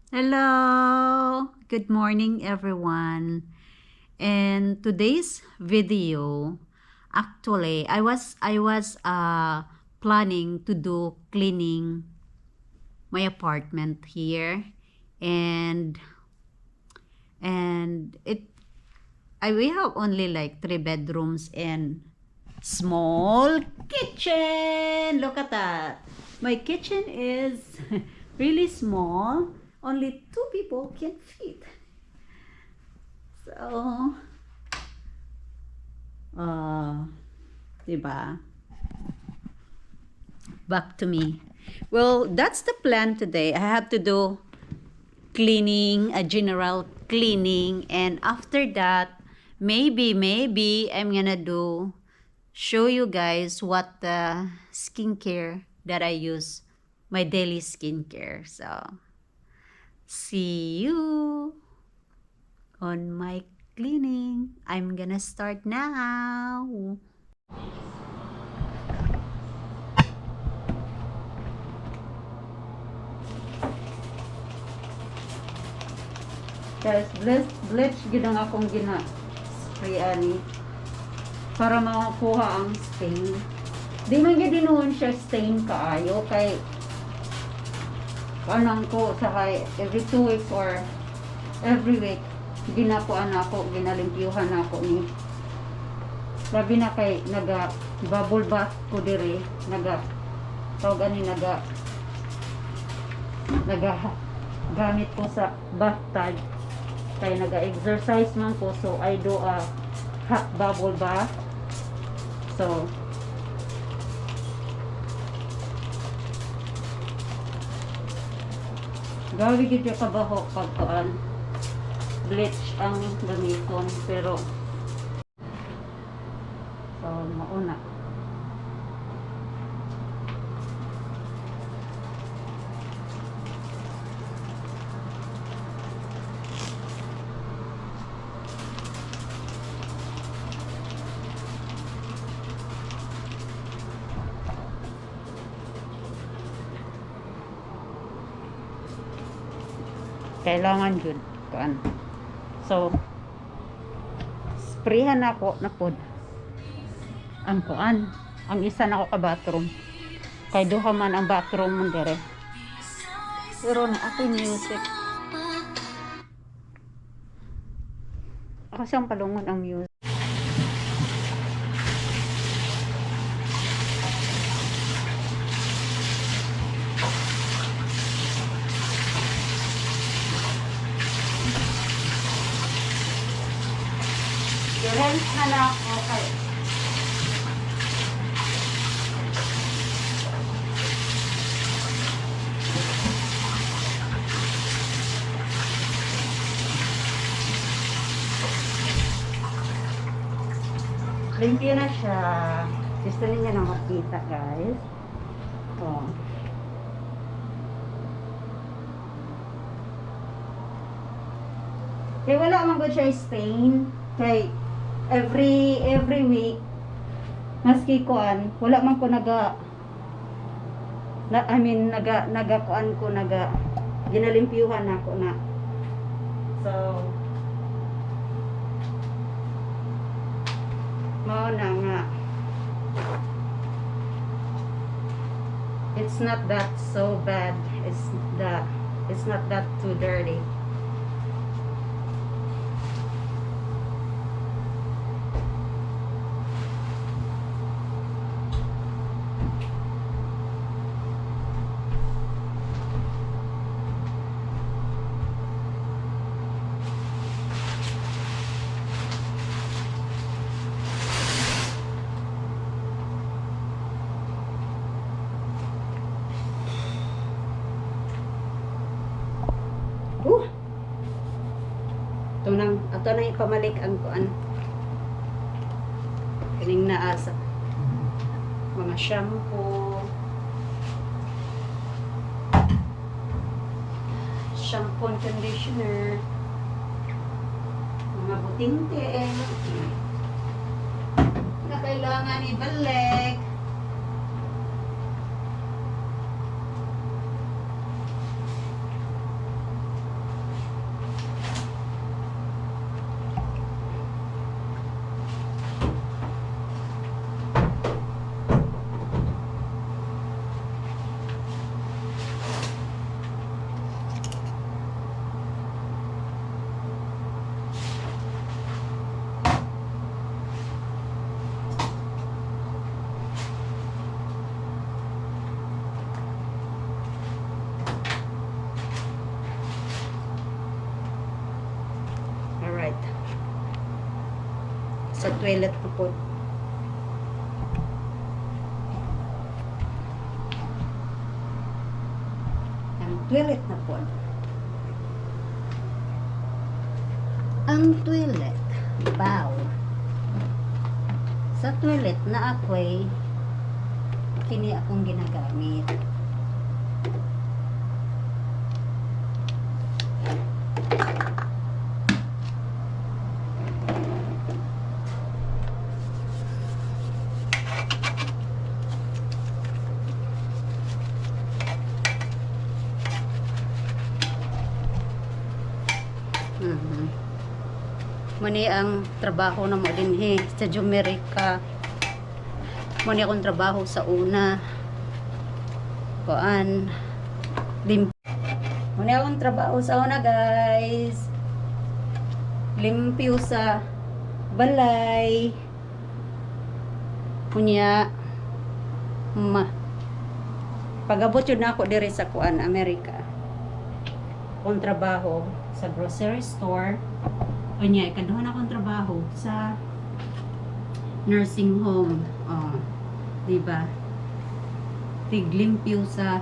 Hello, good morning everyone. In today's video, actually I was planning to do cleaning my apartment here and it I we have only like 3 bedrooms and small kitchen. Look at that. My kitchen is really small. Only 2 people can fit. So, uh, diba? Back to me. Well, that's the plan today. I have to do cleaning, a general cleaning, and after that, maybe I'm gonna show you guys what the skincare that I use, my daily skincare. So, see you on my cleaning. I'm gonna start now. Guys, bleach gid ang akong spray ani para makakuha ang stain. Di man gid dinuon siya stain kaayo kay anang ko sa kay every 2 weeks or every week ginakuan ako, ginalimpyuhan ako ni. Sabi na kay naga bubble bath ko dire, naga tawag ani naga gamit ko sa bathtub kay naga-exercise man ko, so I do a hot bubble bath. So gawi gid yung kabaho pag bleach ang gamiton, pero so mauna kailangan yun kuan. So sprayhan ako na pod ang kuan, ang isa na ako ka bathroom kay duha man ang bathroom mo dire, pero na ako music ako siyang palungon ang music. Rinse na lang ako kay limpyo na siya. Gusto niya na makita, guys. Oh. Kaya wala man gud siya stain. Kay every week maski kuan, wala man ko kuan ko ginalimpyuhan ako na. So mao na nga, it's not that so bad, it's not that too dirty. Ato nang ipamalik ang kuan kining naa sa mga shampoo and conditioner, mga butingte na kailangan ibalik. sa toilet ko po. Ang toilet na po. Ang toilet. Bow. Sa toilet na ako'y kini akong ginagamit. Mani ang trabaho na mo din sa Jamaica. Mani akong trabaho sa una. Kuan. Mani akong trabaho sa una, guys. Limpyo sa balay. Kunya pagabot yun na ako diri sa kuan, Amerika. Akong trabaho sa grocery store. Kunya, ikaduhan akong trabaho sa nursing home. Oh, diba? Tiglimpyo sa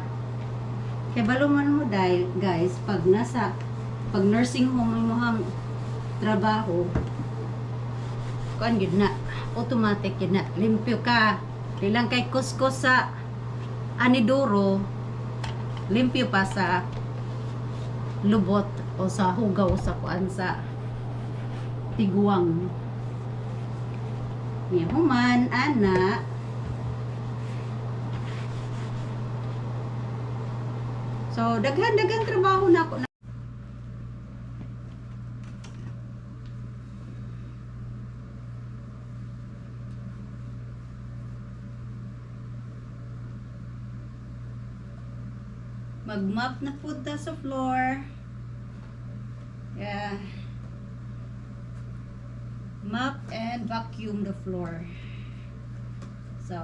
kaya baluman mo dahil, guys, pag nursing home mo ang trabaho, kuan yun na, automatic yun na, limpyo ka. Lilang kay kuskus sa aniduro, limpyo pa sa lubot o sa hugaw sa kuan sa tiguang. Niya human, ana. So, daghan trabaho na ako. Mag-mop na po sa floor. Yeah. Mop and vacuum the floor. So,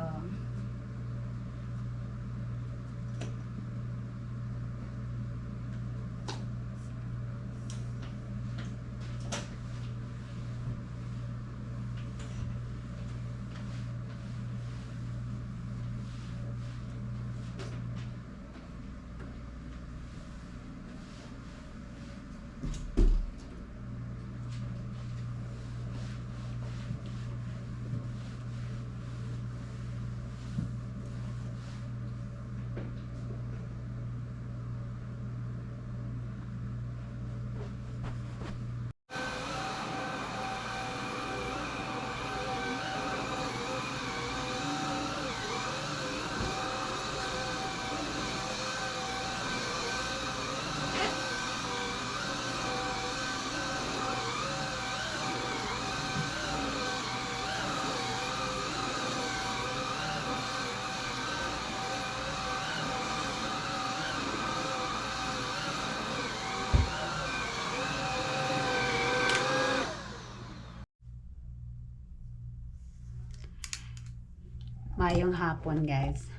mayong hapon, guys.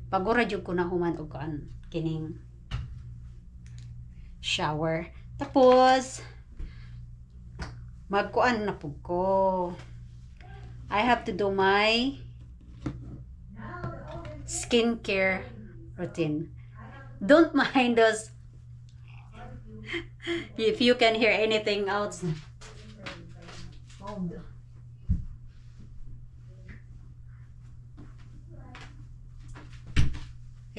Pagura jud ko na human og kan kining shower. Tapos magkuan na pug ko. I have to do my skincare routine. Don't mind us if you can hear anything else.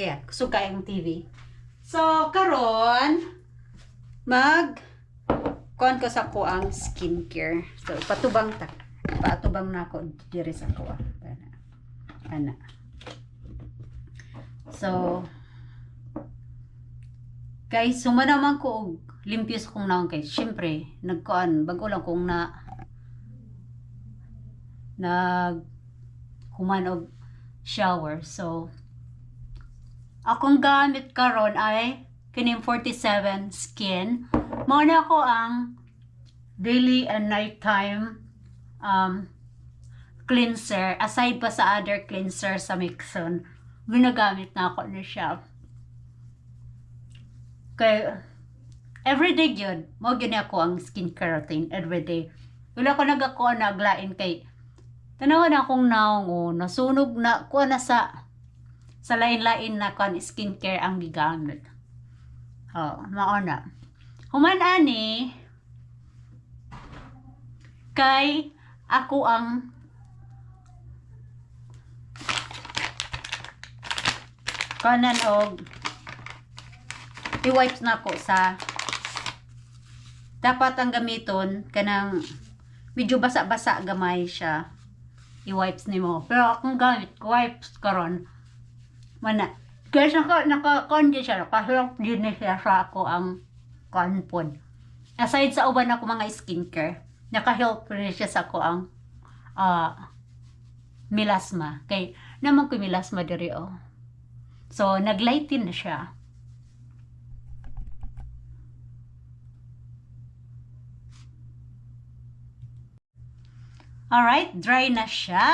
Yeah, suka yung TV. So, karon kuan ko sa ko ang skincare. So, patubang na ako diri sa ko. Ana. So, guys, sumana man ko og limpyo sa kong naong, guys. Syempre, nagkuan bago lang kong human og shower. So, akong gamit karon ay kining 47 skin. Mao na ako ang daily and nighttime cleanser. Aside pa sa other cleanser sa Mixon, ginagamit na ako na siya. Kaya everyday yun, mo gini ako ang skincare routine everyday. Wala ko nagako naglain kay tanawan akong naong nasunog na ko na sa lain-lain na kan skincare ang gigamit. Mao na. Human ani kay ako ang kanan og i-wipes na ko sa dapat ang gamiton kanang medyo basa-basa gamay siya i-wipes nimo pero akong gamit wipes karon mana kasi naka-condition siya naka-help din siya sa ako ang kanpon aside sa uban ako mga skincare naka-help rin siya sa ako ang melasma kay naman ko melasma diri so naglighten na siya. Alright, dry na siya.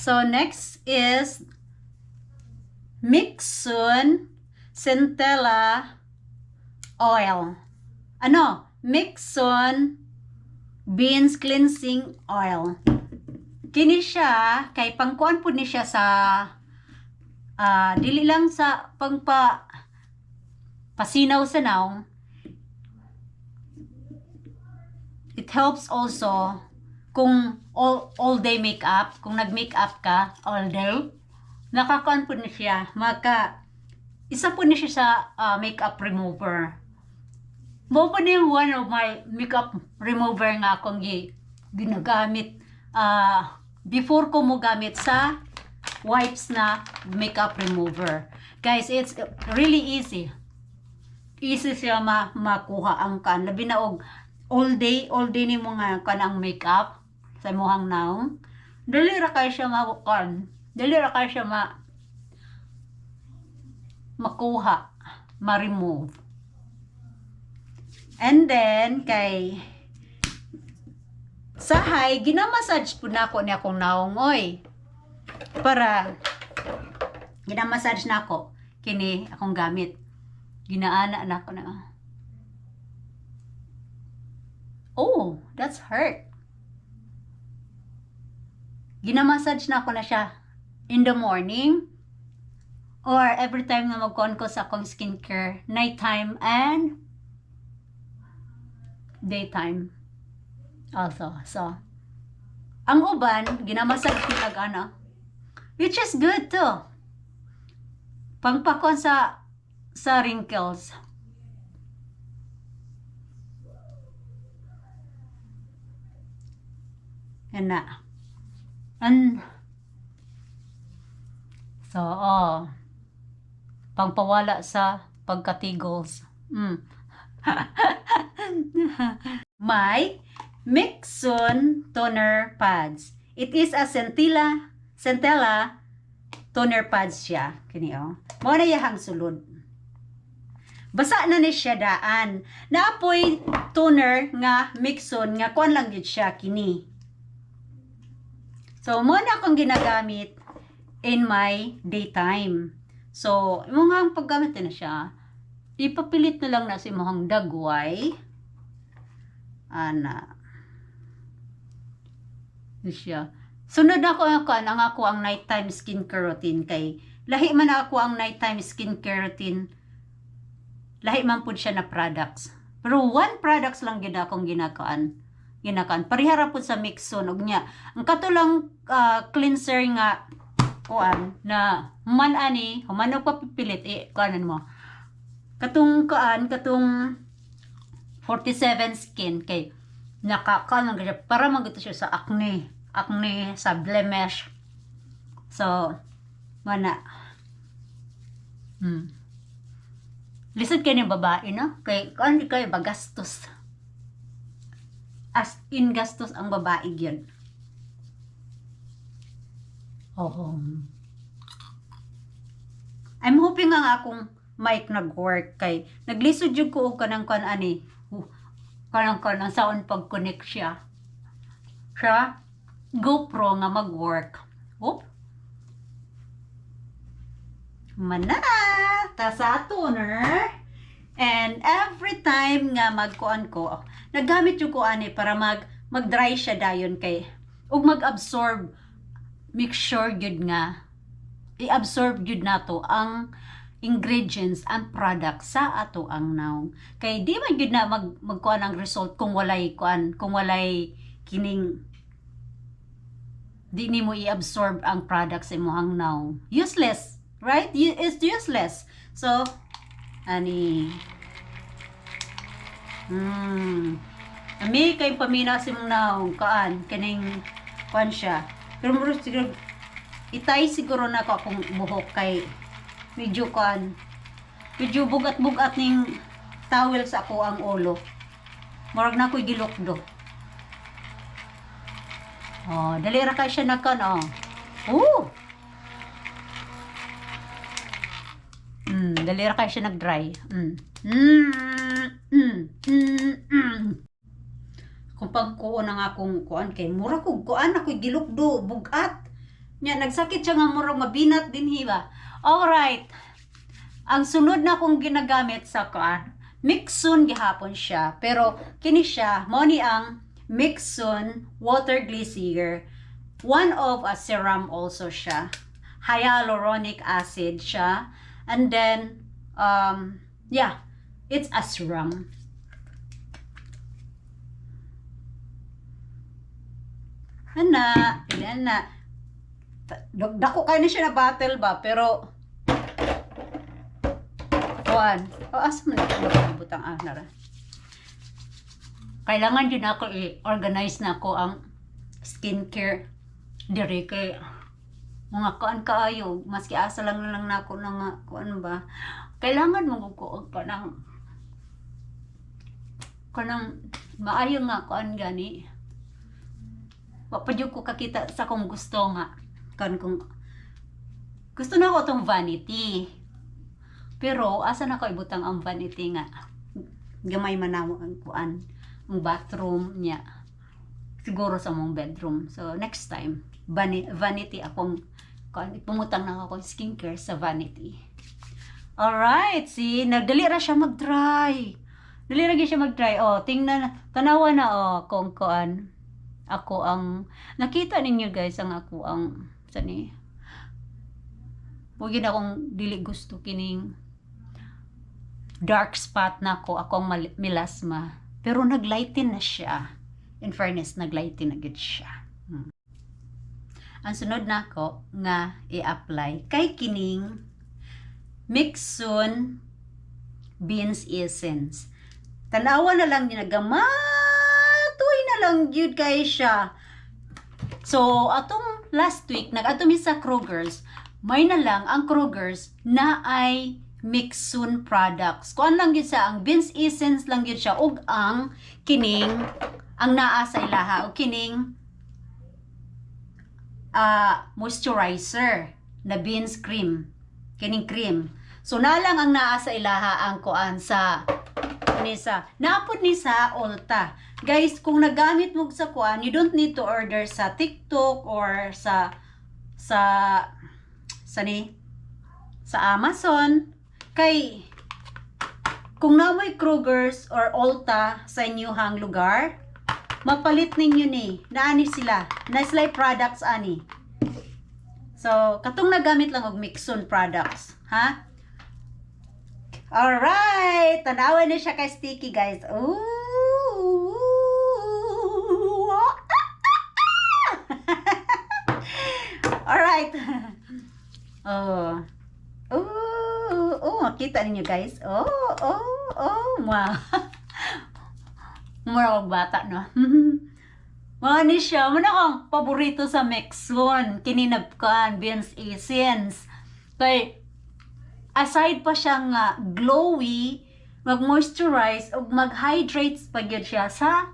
So, next is Mixun Centella Oil. Mixun Beans Cleansing Oil. Kini siya, kay pangkuan po ni siya sa, dili lang sa pasinaw sa naong. It helps also kung all day makeup, kung nag-makeup ka all day, nakakaon po niya siya, isa po niya siya sa makeup remover. Mo po niya one of my makeup remover nga akong ginagamit before ko mo gamit sa wipes na makeup remover. Guys, it's really easy. Easy siya makuha ang kan. Labi na og all day ni mo nga kanang makeup sa muhang naong. Dali ra kay siya makukan. Dali ra kay siya makuha, ma-remove. And then kay sahay ginamassage pud nako ni akong naong oy. Para ginamassage nako kini akong gamit. Ginaana nako na. Oh, that's hurt. Ginamassage na ako na siya in the morning or every time na magkuhan ko sa akong skincare, nighttime and daytime also. So, ang uban, ginamassage ko nag which is good too. Pangpakon sa wrinkles. Yan na. So, pangpawala sa pagkatigos. May Mixun toner pads. It is a Centella toner pads siya. Kini Mao na yahang sulod. Basa na ni siya daan. Naapoy toner nga Mixun nga kuan lang gid siya kini. So, muna akong ginagamit in my daytime. So, mga paggamit na siya, ipapilit na lang na si mohang dagway. Ana. Siya. Sunod ako ang nighttime skincare routine kay lahi man ako ang nighttime skincare routine. Lahi man pud siya na products. Pero one products lang gid akong ginakaan. Parihara po sa Mixun og nya ang katulang cleanser nga kuan na human papipilit kanan mo katong 47 skin kay nakakaano siya para magito siya sa acne sa blemish so mana lisod kay ni babae no kay kan kay bagastos as in gastos ang babae gyud. I'm hoping nga akong mic nag-work kay naglisod jud ko og kanang kanang sound pag-connect siya. GoPro nga mag-work. Mana ta sa toner and every every time nga magkuan ko, nagamit yung kuan para mag-dry siya dayon kay ug mag-absorb, make sure gyud nga i-absorb gyud nato ang ingredients and products sa ato ang naong. Kay di man gyud na magkuan ang result kung walay kuan, kung walay kining di nimo i-absorb ang products sa imong naong. Useless, right? It's useless. So, ani ami kay pamina sa imong naong kaan kining kuan siya. Pero muro siguro itay siguro na ko akong buhok kay medyo kuan, medyo bugat-bugat ning towel sa ako ang ulo. Murag na ko'y gilokdo. Oh, dali ra kay siya nagkan oh. Dali ra kay siya nag-dry. Kung pagkuon ang akong kuan kay mura kog kuan ako'y gilokdo, bugat. Nya nagsakit siya nga murag mabinat dinhi ba. Alright. Ang sunod na kong ginagamit sa kuan, Mixun gihapon siya, pero kini siya mao ni ang Mixun water glycer. One of a serum also siya. Hyaluronic acid siya. And then yeah, it's a serum. Ilan na. Dako kayo na siya na battle ba, pero kuan. Asa man ito butang nara. Kailangan din ako i-organize na ako ang skincare diri kay mga kuan kaayo, maski asa lang nako na kuan ba. Kailangan mo ko kanang maayo nga kuan gani. Wa pa jud ko kakita sa kung gusto nga. Kan kung gusto na ko tong vanity. Pero asa na ko ibutang ang vanity nga. Gamay man namo ang kuan, ang bathroom niya. Siguro sa mong bedroom. So next time, vanity akong kuan, ipumutang na ako skincare sa vanity. Alright, see, nagdali ra siya mag-dry. Dali ra siya mag-dry. Oh, tingnan, tanawa na kung kuan. Ako ang nakita ninyo guys ang ako ang sani. Huwag yun akong dili gusto kining dark spot na ako ang melasma. Pero naglighten na siya. In fairness, naglighten na gud siya. Ang sunod na ako nga i-apply kay kining Mixun Beans Essence. Tanawa na lang ginagama-tuy na lang yun kay siya. So, atong last week, nag-ato mi sa Kroger's, may na lang ang Kroger's na ay Mixun products. Kuan lang yun sa, ang Beans Essence lang yun siya, ug ang kining, ang naa sa ilaha, ug kining moisturizer na beans cream. Kining cream. So, nalang ang naa sa ilaha ang kuan sa naapod ni sa Ulta. Guys, kung nagamit mo sa kuan, you don't need to order sa TikTok or sa Amazon. Kay kung namoy Kroger's or Ulta sa inyong lugar, mapalit ninyo ni. Naani sila. Na sila products ani. So, katong nagamit lang og Mixun products, ha? Alright! Tanawan na siya kay sticky, guys. Ooh! Alright. Oh. Kita ninyo, guys. Wow. Mura bata, no? Mani siya. Muna akong paborito sa Mixun. Kininabkan, Beans Essence. Kay, aside pa siyang glowy, mag-moisturize o mag-hydrate pa yun siya sa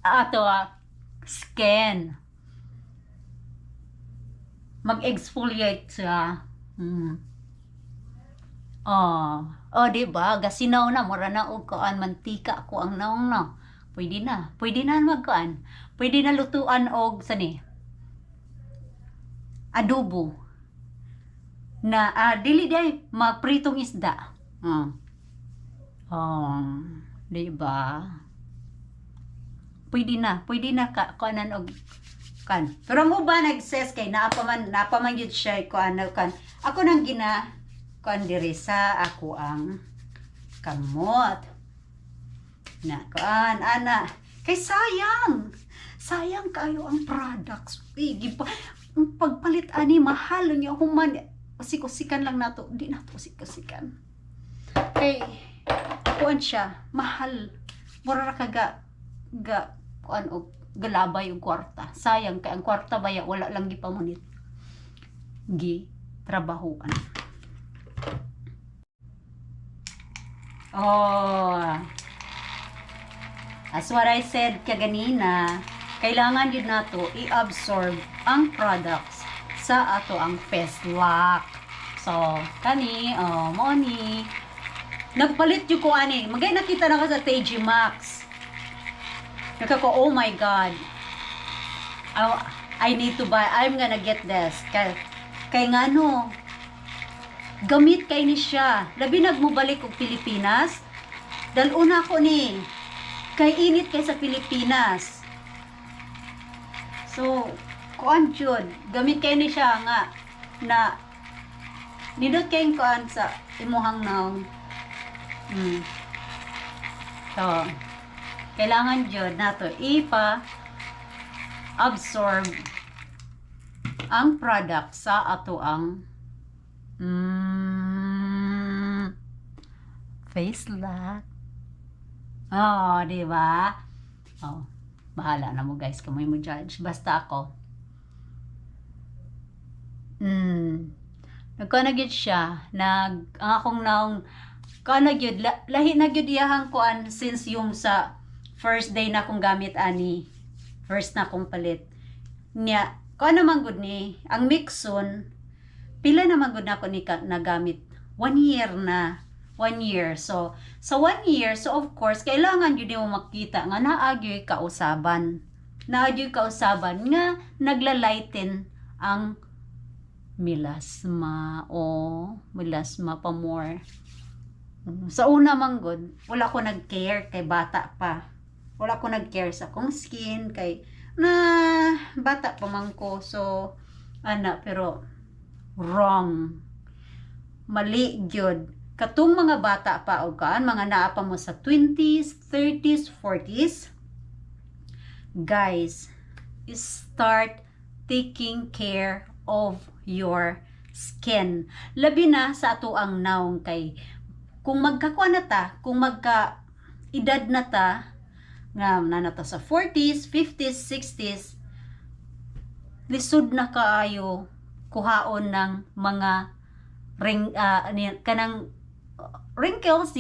ato skin. Mag-exfoliate siya. Diba? Gasinaw na, mura na og kuan mantika ko ang naong no. Pwede na magkuan. Pwede na lutuan og adobo. Na dili day magpritong isda. Di ba? Pwede na kanan og kan. Pero ang uban nag-says kay naapaman yun siya kan. Ako nang kan diri sa ako ang kamot. Na kan ana. Kay sayang kayo ang products. Pa ang pagpalit ani mahal niya human. Usik-usikan lang nato. Di nato usik-usikan. Kay kuan siya mahal. Mura ra kaga kuan og galabay og kwarta. Sayang kay ang kwarta baya wala lang gipamunit. Trabahoan. As what I said kaganina, kailangan yun nato i-absorb ang products sa ato ang face lock. So, mo ni nagpalit yung ko ani. Magay nakita na ka sa TG Maxx. Oh my God. I need to buy. I'm gonna get this. Kay nga no, gamit kay ni siya. Labi nagmubalik og Pilipinas. Dahil una ko ni, kay init kay sa Pilipinas. So, kuan jud, gamit kay ni siya nga na nindot kay kuan sa imuhang naong. So, kailangan jud nato absorb ang product sa ato ang face lock. Di ba? Bahala na mo guys, kamoy mo judge. Basta ako. Nagkanagid siya. Ang akong naong kanagid, lahi na gyud iyahang kuan since yung sa first day na akong gamit ani. First na akong palit. Nya, kuan naman gud ni, ang Mixon, pila naman gud na ako ni nagamit. 1 year na. 1 year. So, sa 1 year, so of course, kailangan yun mo makita nga naagyo'y kausaban. Naagyo'y kausaban nga naglalighten ang melasma melasma pa more. Sa una man gud, wala ko nag-care kay bata pa. Wala ko nag-care sa akong skin kay na bata pa man ko. So, pero wrong. Mali gyud. Katong mga bata pa o mga naa pa mo sa 20s, 30s, 40s. Guys, start taking care of your skin. Labi na sa ato ang naong kay kung magkakuan na ta, kung magka edad na ta, nga nanata sa 40s, 50s, 60s, lisod na kaayo kuhaon ng mga kanang wrinkles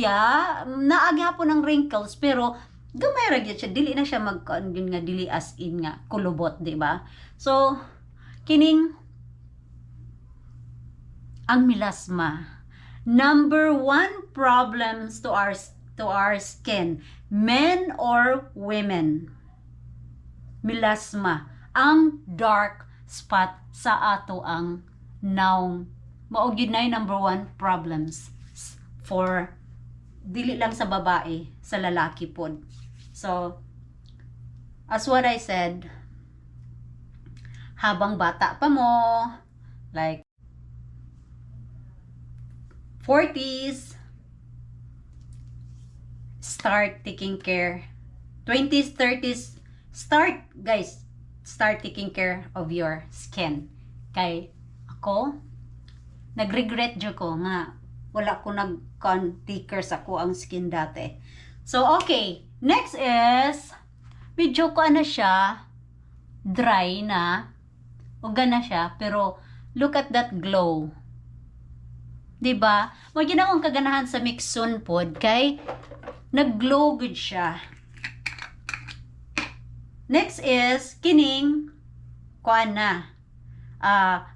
naagyapon ng wrinkles pero gamay ra gyud siya, dili na siya yun nga dili as in nga kulubot, di ba? So kining ang melasma, number 1 problems to our skin, men or women. Melasma, ang dark spot sa ato ang naong mao gyud na number 1 problems for dili lang sa babae, sa lalaki pod. So, as what I said, habang bata pa mo, like 40s, start taking care. 20s, 30s, start taking care of your skin. Kay ako, nag-regret jo ko nga wala ko nag-conticker sa ko ang skin dati. So, okay. Next is, medyo ko siya, dry na, uga na siya, pero look at that glow. Diba? Magiging akong kaganahan sa Mixon pod, kay nag-glow good siya. Next is, kining,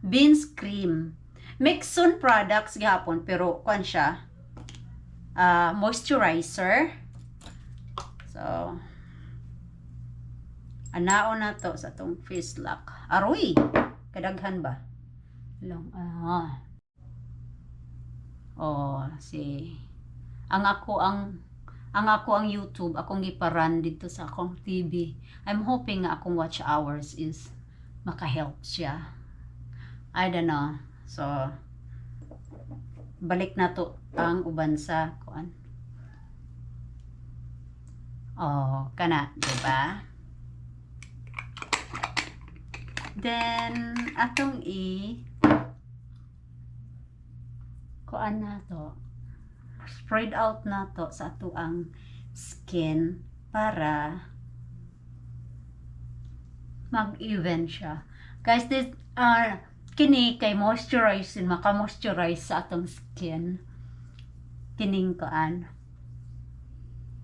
beans cream. Mixon products gihapon pero kuan siya moisturizer. So anaon na to sa tong face lock. Aroy, kadaghan ba? Long ang YouTube akong giparan dito sa akong TV. I'm hoping nga akong watch hours is makahelp siya. I don't know. So balik na to ang uban sa kuan. Oh, kana, diba? Then atong kuan na to. Spread out na to sa ato ang skin para mag-even siya. Guys, this kini kay moisturizing, maka-moisturize sa atong skin. Kining kuan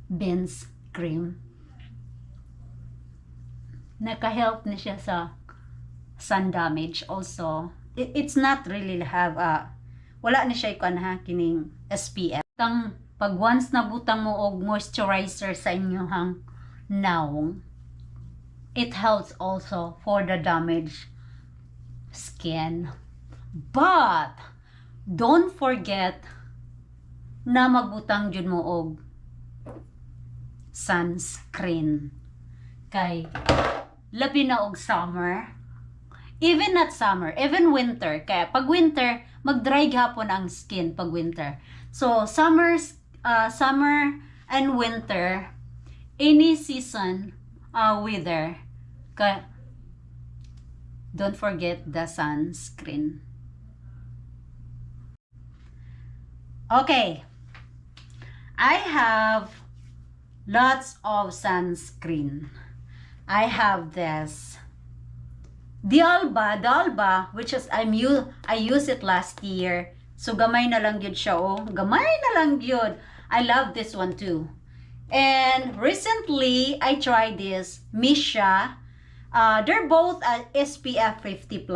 Ben's cream. Naka-help na siya sa sun damage also. It's not really have wala na siya kuan ha kining SPF. Pag once nabutang mo og moisturizer sa inyong naong, it helps also for the damaged skin. But don't forget na magbutang jud mo og sunscreen. Kay labi na og summer. Even not summer, even winter. Kaya pag winter, mag-dry gapon ang skin pag winter. So summer and winter, any season weather, kaya don't forget the sunscreen. Okay, I have lots of sunscreen. I have this D'Alba, which is I used it last year. So gamay na lang yun siya, oh. Gamay na lang yun. I love this one too. And recently, I tried this Misha. They're both SPF 50+.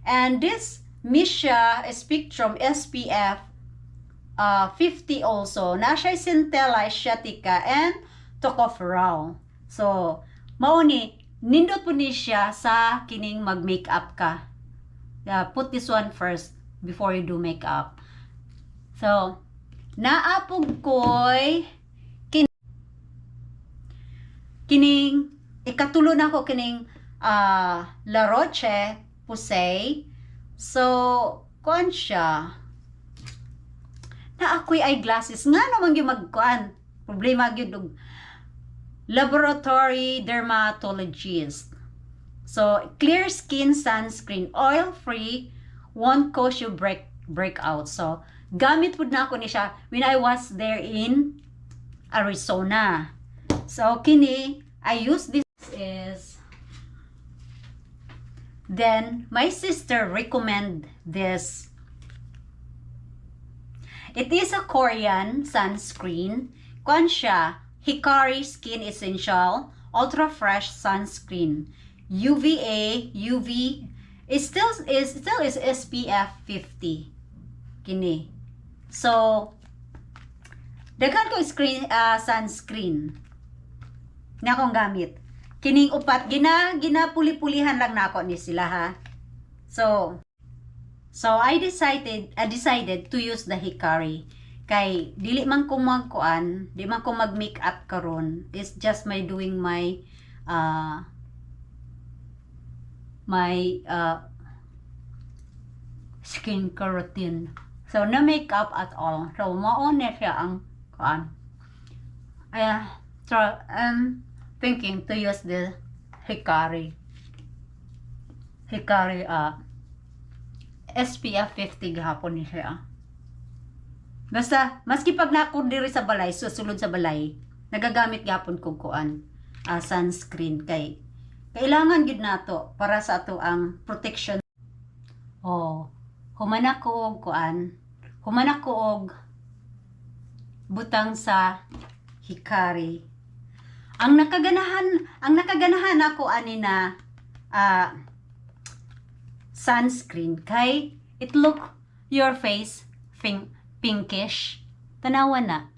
And this Misha Spectrum SPF 50 also. Na siya Centella, Asiatica, and Tocopherol. So, mauni, nindot po ni siya sa kining mag-makeup ka. Put this one first before you do makeup. So, naapog ko'y kining ikatulo na ko kining La Roche-Posay. So, kuan siya. Na ako'y eyeglasses. Nga naman yung magkuan. Problema yun. Laboratory dermatologist. So, clear skin sunscreen. Oil-free. Won't cause you breakout. So, gamit po na ako ni siya when I was there in Arizona. So, kini, I use this is, then, my sister recommend this. It is a Korean sunscreen. Kuan siya, Hikari Skin Essential Ultra Fresh Sunscreen. UVA, UV, it still is SPF 50. Kini. So, daghan ko sunscreen na akong gamit. Kining upat, ginapuli-pulihan lang na ako ni sila ha. So I decided to use the Hikari. Kay dili man ko magkuan, di man ko mag-makeup karon. It's just my doing my skincare routine. So na makeup at all. So mao na siya ang kuan. So I'm thinking to use the Hikari SPF 50 gahapon ni siya. Basta maski pag nako diri sa balay, susulod sa balay, nagagamit gahapon kog kuan sunscreen kay kailangan gid nato para sa ato ang protection. Oh, human ako og butang sa Hikari. Ang nakaganahan ako ani na sunscreen kay it look your face pinkish. Tanawa na.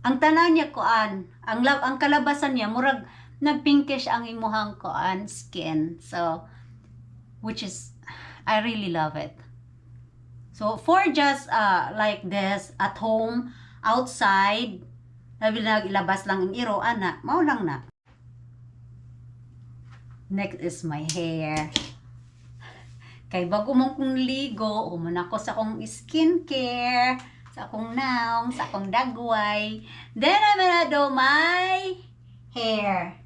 Ang tanan niya kuan, ang kalabasan niya murag nagpinkish ang imuhang kuan skin. So which is I really love it. So for just like this at home outside, labi na ilabas lang ang iro, ana, mao lang na. Next is my hair. Kay bago mong kong ligo, uman ako sa akong skincare, sa akong naong, sa akong dagway. Then I'm gonna do my hair.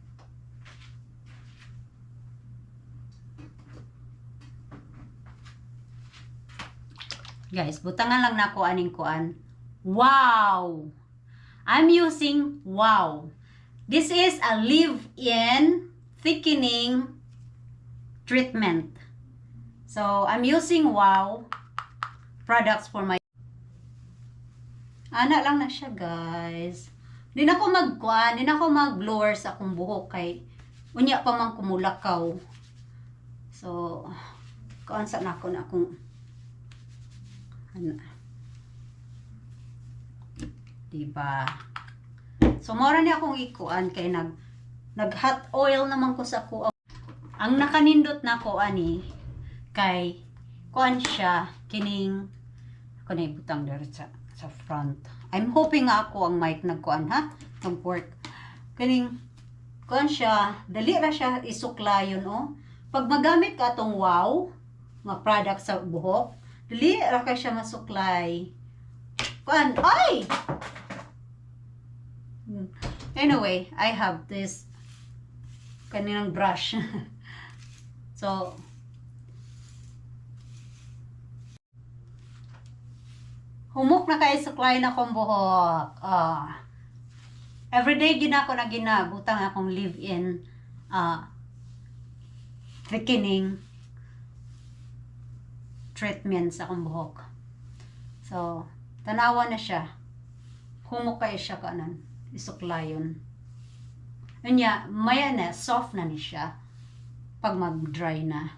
Guys, butangan lang na ko aning kuan. Wow! I'm using Wow. This is a leave-in thickening treatment. So, I'm using Wow products for my... Ana lang na siya, guys. Di na ako magkuan, di na ako mag-blower sa akong buhok kay unya pa man kumulakaw. So, kuan sa na ako na akong ano. Diba? So, mora ni akong ikuan kay nag hot oil naman ko sa kuan. Ang nakanindot na ko ani kay kuan siya kining ako na ibutang dito sa front. I'm hoping nga ako ang mic nagkuan ha, nag-work. Kining kuan siya, dali ra siya isuklayon oh. Pag magamit ka atong Wow nga product sa buhok, dali ra kay siya masuklay. Kuan, ay! Anyway, I have this kaninang brush. So, humok na kayo suklay na kong buhok. Everyday ako na ginabutang akong live-in thickening treatment sa akong buhok. So, tanawa na siya. Humok kayo siya kanan. Isuklayon. Unya, maya na, soft na ni siya pag mag-dry na.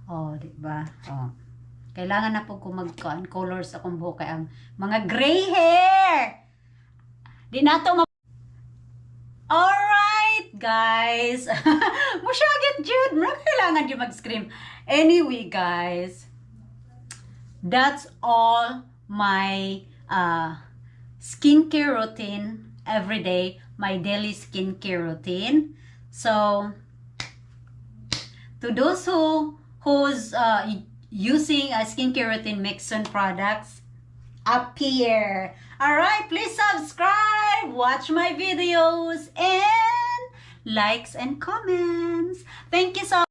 Oh, diba? Oh. Kailangan na po ko mag-color sa akong buhok kaya ang mga gray hair. Di na to Alright, guys. Masyagit, Jude. Kailangan di mag-scream. Anyway, guys. That's all my skincare routine every day, my daily skincare routine. So, to those who's using a skincare routine Mixon products, up here. Alright, please subscribe, watch my videos, and likes and comments. Thank you so much.